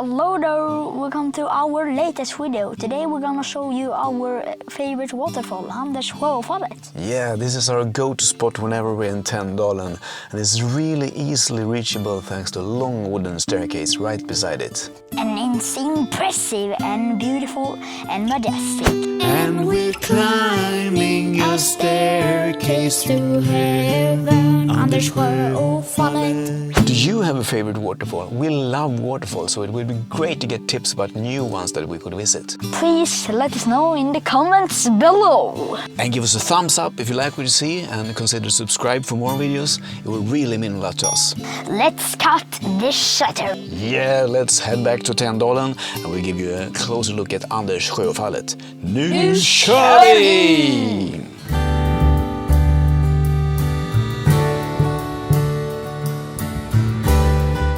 Hello there, welcome to our latest video. Today we're gonna show you our favorite waterfall, Anderssjöåfallet. Yeah, this is our go-to spot whenever we're in Tänndalen, and it's really easily reachable thanks to a long wooden staircase right beside it. And it's impressive and beautiful and majestic. And we're climbing a staircase to heaven, Anderssjöåfallet. Do you have a favorite waterfall? We love waterfalls, so it would be great to get tips about new ones that we could visit. Please let us know in the comments below. And give us a thumbs up if you like what you see, and consider subscribe for more videos. It will really mean a lot to us. Let's cut the shutter. Yeah, let's head back to Tänndalen and we'll give you a closer look at Anderssjöåfallet. Nu kör vi!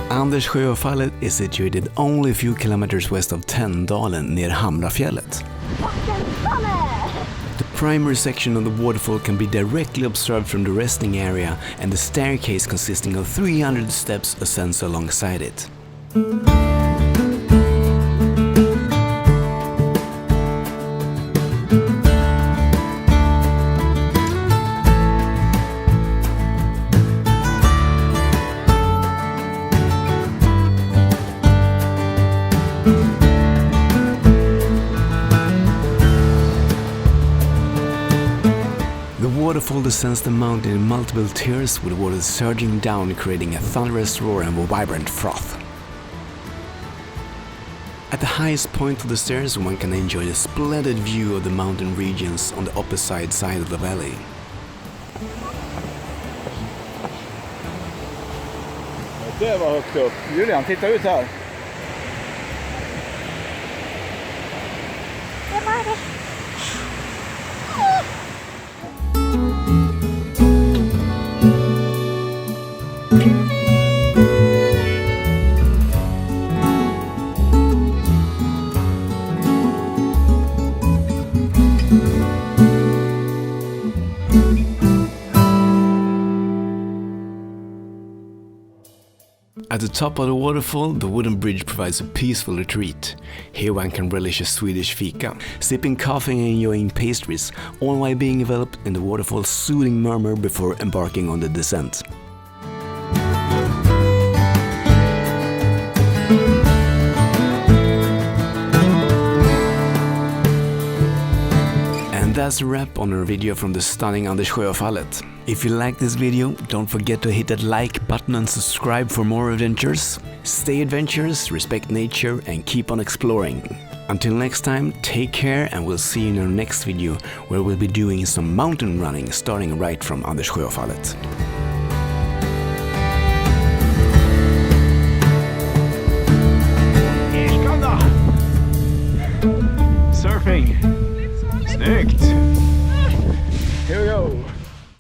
Anderssjöåfallet is situated only a few kilometers west of Tänndalen near Hamrafjället. The primary section of the waterfall can be directly observed from the resting area, and the staircase consisting of 300 steps ascends alongside it. The waterfall descends the mountain in multiple tiers, with water surging down, creating a thunderous roar and a vibrant froth. At the highest point of the stairs, one can enjoy a splendid view of the mountain regions on the opposite side of the valley. Det var högt upp. Julian, titta ut här. Det var det. At the top of the waterfall, the wooden bridge provides a peaceful retreat. Here one can relish a Swedish fika, sipping coffee and enjoying pastries, all while being enveloped in the waterfall's soothing murmur before embarking on the descent. And that's a wrap on our video from the stunning Anderssjöåfallet. If you like this video, don't forget to hit that like button and subscribe for more adventures. Stay adventurous, respect nature, and keep on exploring. Until next time, take care, and we'll see you in our next video, where we'll be doing some mountain running starting right from Anderssjöåfallet.